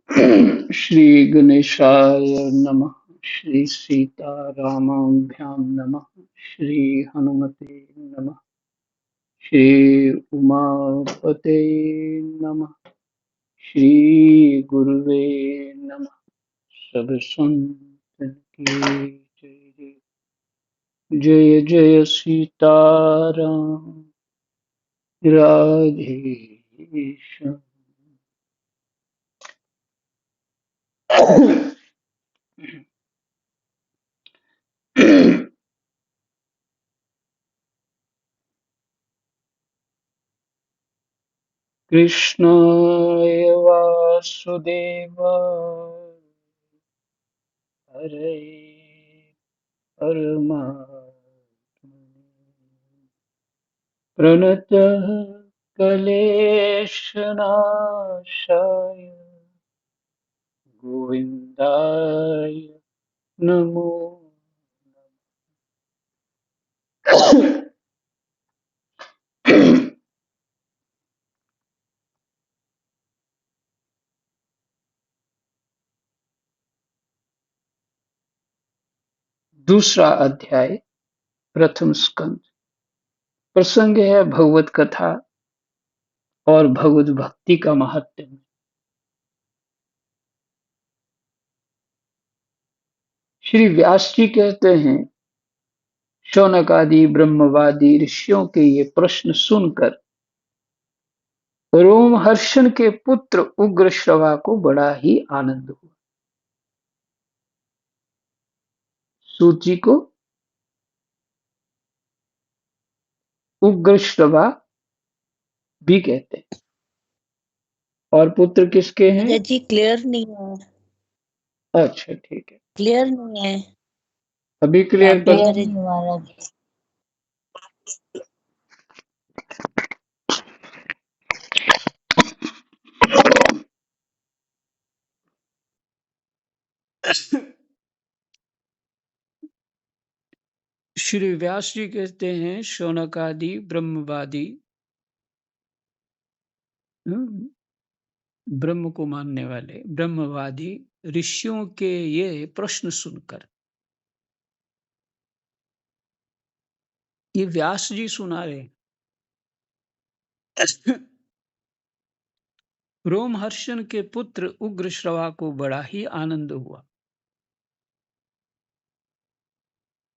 श्री गणेशाय नमः। श्री सीतारामाभ्यां नमः। श्री हनुमते नमः। श्री उमापते नमः। श्री गुरुवे नमः। सब संतन की जय जय जय सीताराम। राधे श्याम। कृष्णाय वासुदेवाय हरे परमात्मने प्रणतः क्लेशनाशाय गोविन्दाय नमो। दूसरा अध्याय, प्रथम स्कंद। प्रसंग है भगवत कथा और भगवत भक्ति का महात्म्य। श्री व्यास जी कहते हैं, शौनक आदि ब्रह्मवादी ऋषियों के ये प्रश्न सुनकर रोमहर्षण के पुत्र उग्रश्रवा को बड़ा ही आनंद हुआ। सूत जी को उग्रश्रवा भी कहते हैं। और पुत्र किसके हैं? राजा जी क्लियर नहीं है। अच्छा ठीक है, क्लियर नहीं है। अभी क्लियर कर। क्लियर नहीं हुआ राजा। श्री व्यास जी कहते हैं, शौनक आदि ब्रह्मवादी, ब्रह्म को मानने वाले ब्रह्मवादी ऋषियों के ये प्रश्न सुनकर, ये व्यास जी सुना रहे, रोमहर्षण के पुत्र उग्रश्रवा को बड़ा ही आनंद हुआ।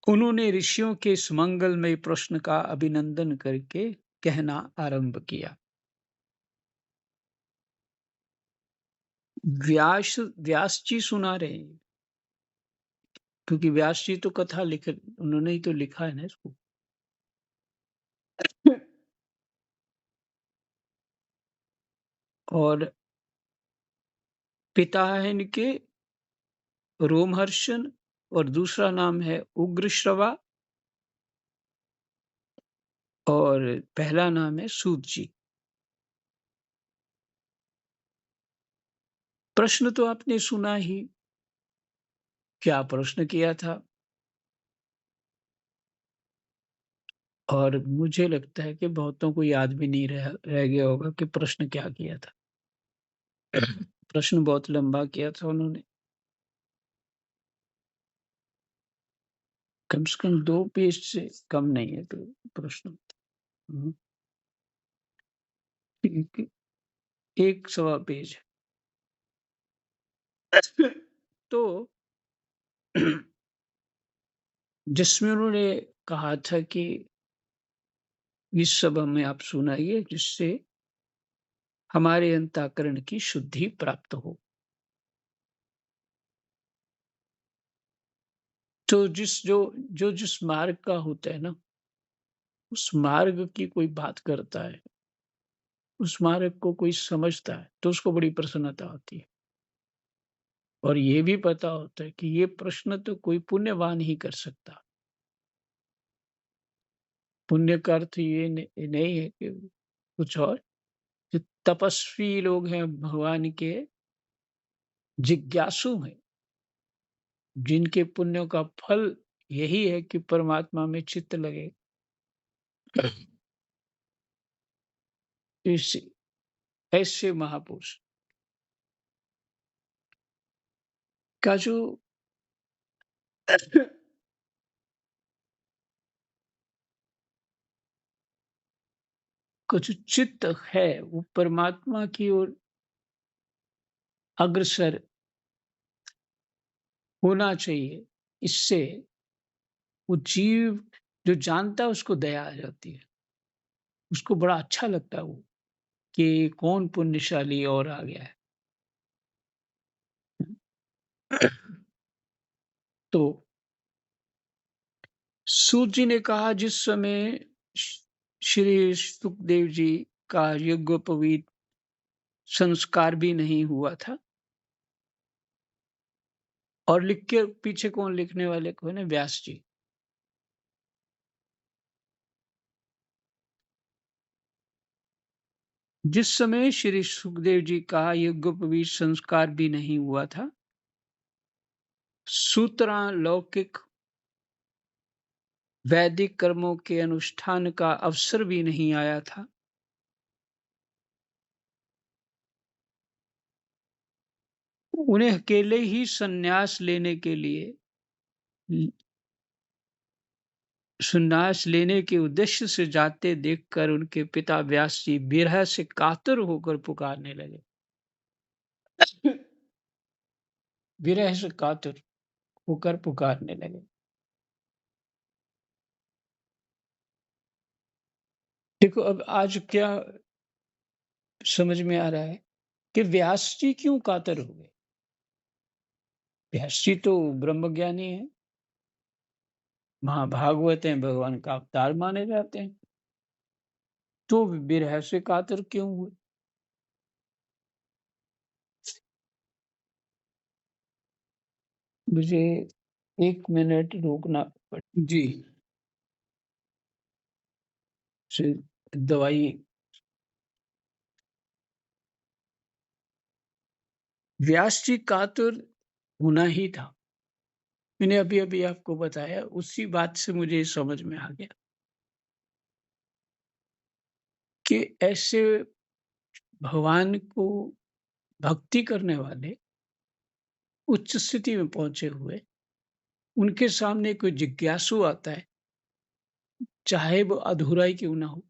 उन्होंने ऋषियों के इस मंगलमय प्रश्न का अभिनंदन करके कहना आरंभ किया। व्यास जी सुना रहे हैं, क्योंकि व्यास जी तो कथा लिख, उन्होंने ही तो लिखा है ना इसको। और पिता है इनके रोमहर्षण और दूसरा नाम है उग्रश्रवा और पहला नाम है सूत जी। प्रश्न तो आपने सुना ही, क्या प्रश्न किया था। और मुझे लगता है कि बहुतों को याद भी नहीं रह गया होगा कि प्रश्न क्या किया था। प्रश्न बहुत लंबा किया था उन्होंने, कम से कम 2 पेज से कम नहीं है तो प्रश्न। हम्म, एक सवा पेज है। तो जिसमें उन्होंने कहा था कि इस सब हमें आप सुनाइए जिससे हमारे अंतःकरण की शुद्धि प्राप्त हो। तो जिस मार्ग का होता है ना, उस मार्ग की कोई बात करता है, उस मार्ग को कोई समझता है, तो उसको बड़ी प्रसन्नता होती है। और ये भी पता होता है कि ये प्रश्न तो कोई पुण्यवान ही कर सकता। पुण्य का अर्थ ये नहीं है कि कुछ और। जो तपस्वी लोग हैं, भगवान के जिज्ञासु हैं, जिनके पुण्यों का फल यही है कि परमात्मा में चित्त लगे, इस ऐसे महापुरुष का जो का जो चित्त है वो परमात्मा की ओर अग्रसर होना चाहिए। इससे वो जीव जो जानता है उसको दया आ जाती है। उसको बड़ा अच्छा लगता है वो कि कौन पुण्यशाली और आ गया है। तो सूत जी ने कहा जिस समय श श्री सुखदेव जी का यज्ञोपवीत संस्कार भी नहीं हुआ था और लिख के पीछे कौन लिखने वाले कौन है? व्यास जी। जिस समय श्री सुखदेव जी का यज्ञोपवीत संस्कार भी नहीं हुआ था, सूत्रां लौकिक वैदिक कर्मों के अनुष्ठान का अवसर भी नहीं आया था। उन्हें अकेले ही संन्यास लेने के लिए संन्यास लेने के उद्देश्य से जाते देखकर उनके पिता व्यास जी विरह से कातर होकर पुकारने लगे। विरह से कातर होकर पुकारने लगे। देखो अब आज क्या समझ में आ रहा है कि व्यास जी क्यों कातर हो गए? व्यास जी तो ब्रह्मज्ञानी हैं, महाभागवत हैं, भगवान का अवतार माने जाते हैं। तो विरह से कातर क्यों हुए? मुझे 1 मिनट रोकना जी, से दवाई व्यास जी कातर होना ही था। मैंने अभी-अभी आपको बताया, उसी बात से मुझे समझ में आ गया कि ऐसे भगवान को भक्ति करने वाले, उच्च स्थिति में पहुँचे हुए, उनके सामने कोई जिज्ञासु आता है, चाहे वो अधूरा ही क्यों ना हो,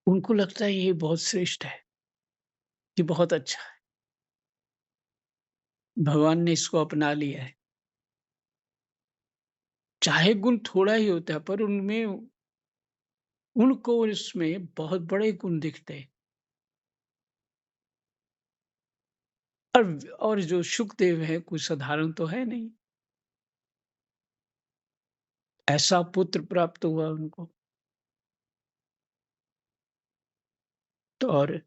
उनको लगता है ये बहुत श्रेष्ठ है, ये बहुत अच्छा है, भगवान ने इसको अपना लिया है। चाहे गुण थोड़ा ही होता है, पर उनमें उनको इसमें बहुत बड़े गुण दिखते हैं। और जो शुकदेव है, कोई साधारण तो है नहीं। ऐसा पुत्र प्राप्त हुआ उनको। तो और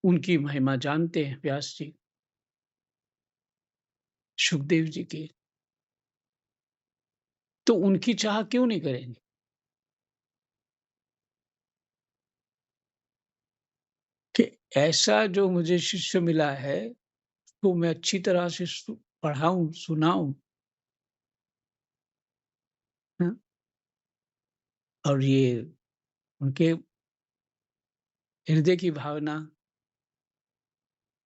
उनकी महिमा जानते हैं व्यास जी, सुखदेव जी की। तो उनकी चाह क्यों नहीं करेंगे? कि ऐसा जो मुझे शिष्य मिला है, तो मैं अच्छी तरह से पढ़ाऊँ, सुनाऊँ, हाँ? और ये उनके हृदय की भावना,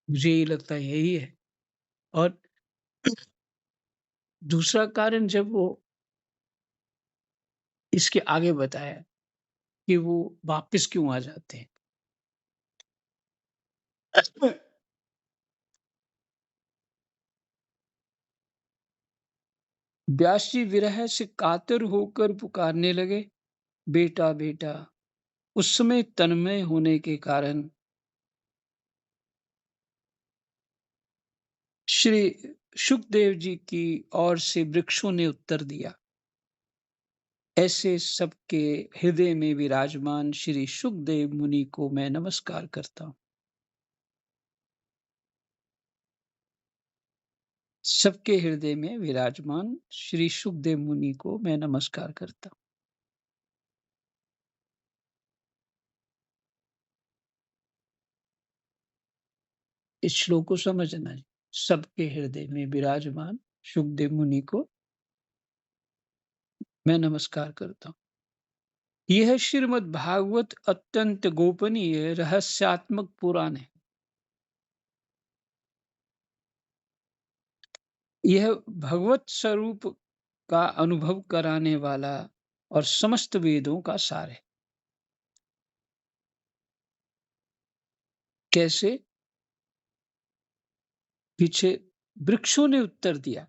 मुझे ये लगता है यही है। और दूसरा कारण जब वो इसके आगे बताया कि वो वापस क्यों आ जाते हैं। व्यास जी विरह से कातर होकर पुकारने लगे, बेटा बेटा। उस समय तन्मय होने के कारण श्री सुखदेव जी की ओर से वृक्षों ने उत्तर दिया। ऐसे सबके हृदय में विराजमान श्री सुखदेव मुनि को मैं नमस्कार करता हूँ। सबके हृदय में विराजमान श्री सुखदेव मुनि को मैं नमस्कार करता हूँ। इस श्लोक को समझना है। सबके हृदय में विराजमान सुखदेव मुनि को मैं नमस्कार करता हूँ। यह श्रीमद् भागवत अत्यंत गोपनीय रहस्यात्मक पुराण है। यह भगवत स्वरूप का अनुभव कराने वाला और समस्त वेदों का सार है। कैसे? पीछे वृक्षों ने उत्तर दिया।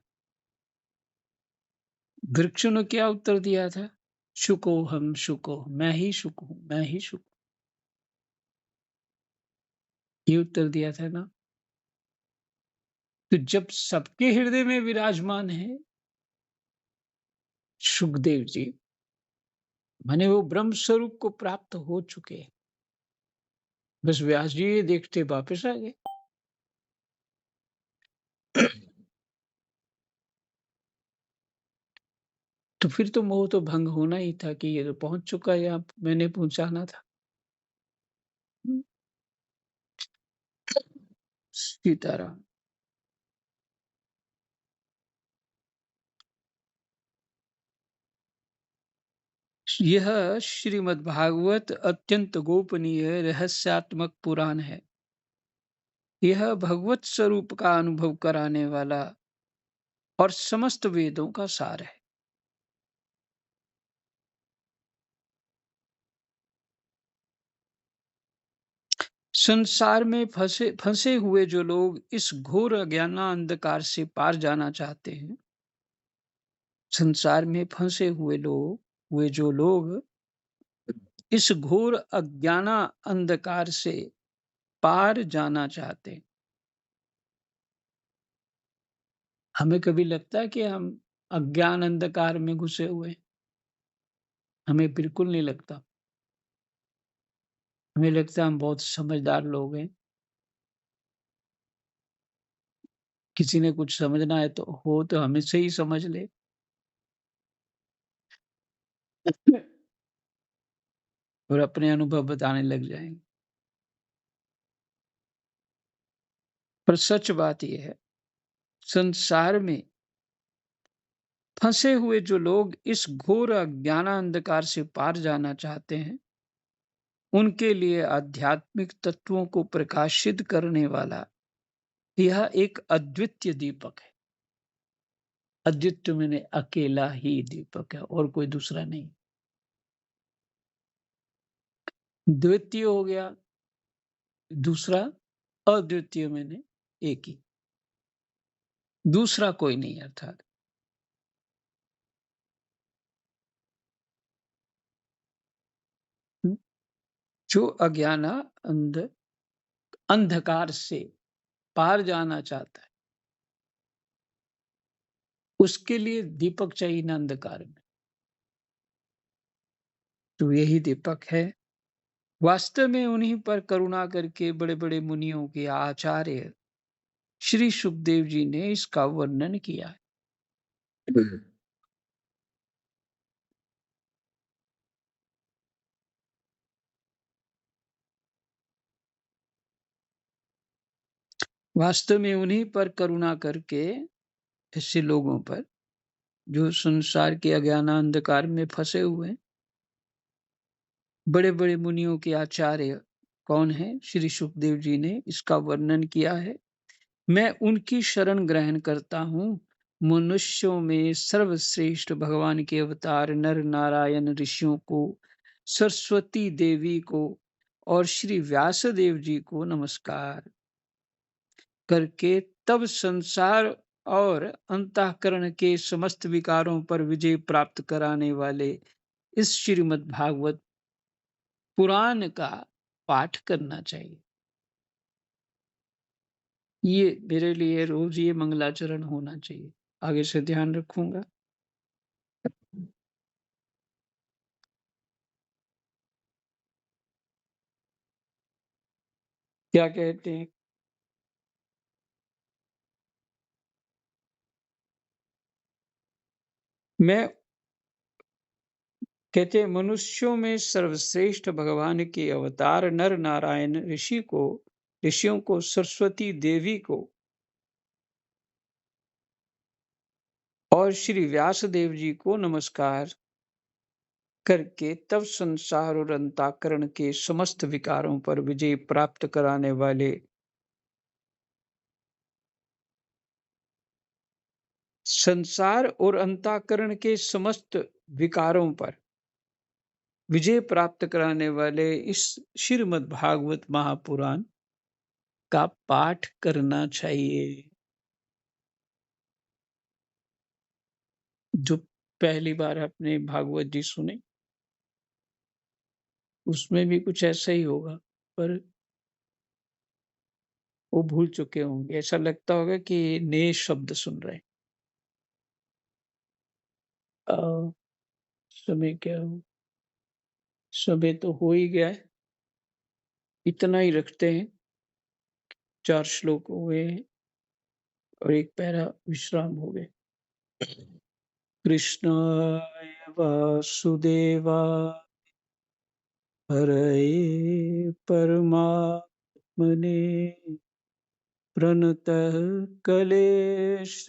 वृक्षों ने क्या उत्तर दिया था? शुको हम शुको, मैं ही शुक हूं, मैं ही शुक। ये उत्तर दिया था ना। तो जब सबके हृदय में विराजमान है सुखदेव जी, माने वो ब्रह्म स्वरूप को प्राप्त हो चुके हैं। बस व्यास जी ये देखते वापस आ गए। तो फिर तो मोह तो भंग होना ही था कि ये तो पहुंच चुका है, यहाँ मैंने पहुंचाना था। हम्म, सीताराम। यह श्रीमद् भागवत अत्यंत गोपनीय रहस्यात्मक पुराण है। यह भगवत स्वरूप का अनुभव कराने वाला और समस्त वेदों का सार है। संसार में फंसे फंसे हुए जो लोग इस घोर अज्ञान अंधकार से पार जाना चाहते हैं, संसार में फंसे हुए जो लोग इस घोर अज्ञान अंधकार से पार जाना चाहते हैं। हमें कभी लगता है कि हम अज्ञान अंधकार में घुसे हुए हैं? हमें बिल्कुल नहीं लगता। हमें लगता है हम बहुत समझदार लोग हैं। किसी ने कुछ समझना है तो हमें से ही समझ ले। और अपने अनुभव बताने लग जाएंगे। पर सच बात यह है, संसार में फंसे हुए जो लोग इस घोर अज्ञान अंधकार से पार जाना चाहते हैं, उनके लिए आध्यात्मिक तत्वों को प्रकाशित करने वाला यह एक अद्वितीय दीपक है। अद्वितीय मैंने अकेला ही दीपक है और कोई दूसरा नहीं। द्वितीय हो गया, दूसरा अद्वितीय मैंने एक ही, दूसरा कोई नहीं अर्थात। जो अज्ञाना अंधकार से पार जाना चाहता है, उसके लिए दीपक चाहिए ना अंधकार में। तो यही दीपक है। वास्तव में उन्हीं पर करुणा करके बड़े बड़े मुनियों के आचार्य श्री सुखदेव जी ने इसका वर्णन किया है। वास्तव में उन्हीं पर करुणा करके ऐसे लोगों पर जो संसार के अज्ञान अंधकार में फंसे हुए हैं, बड़े बड़े मुनियों के आचार्य कौन है? श्री सुखदेव जी ने इसका वर्णन किया है। मैं उनकी शरण ग्रहण करता हूँ। मनुष्यों में सर्वश्रेष्ठ भगवान के अवतार नर नारायण ऋषियों को, सरस्वती देवी को और श्री व्यास देव जी को नमस्कार करके तब संसार और अंतःकरण के समस्त विकारों पर विजय प्राप्त कराने वाले इस श्रीमद् भागवत पुराण का पाठ करना चाहिए। ये मेरे लिए रोज ये मंगलाचरण होना चाहिए। आगे से ध्यान रखूंगा। क्या कहते हैं? मैं कहते हैं मनुष्यों में सर्वश्रेष्ठ भगवान के अवतार नर नारायण ऋषियों को सरस्वती देवी को और श्री व्यास देव जी को नमस्कार करके तब संसार और अंतःकरण के समस्त विकारों पर विजय प्राप्त कराने वाले संसार और अंतःकरण के समस्त विकारों पर विजय प्राप्त कराने वाले इस श्रीमद् भागवत महापुराण का पाठ करना चाहिए। जो पहली बार आपने भागवत जी सुने, उसमें भी कुछ ऐसा ही होगा, पर वो भूल चुके होंगे। ऐसा लगता होगा कि नए शब्द सुन रहे हैं। अ, समय क्या हो समय तो हो ही गया है। इतना ही रखते हैं। 4 श्लोक हुए और 1 पैरा विश्राम हो गए। कृष्णाय वासुदेवाय हरये परमात्मने प्रणतः क्लेशनाशाय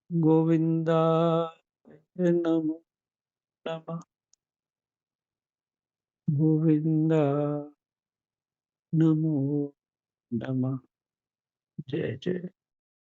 गोविन्दाय नमो नमः। गोविन्दाय नमो नमः। जय जय।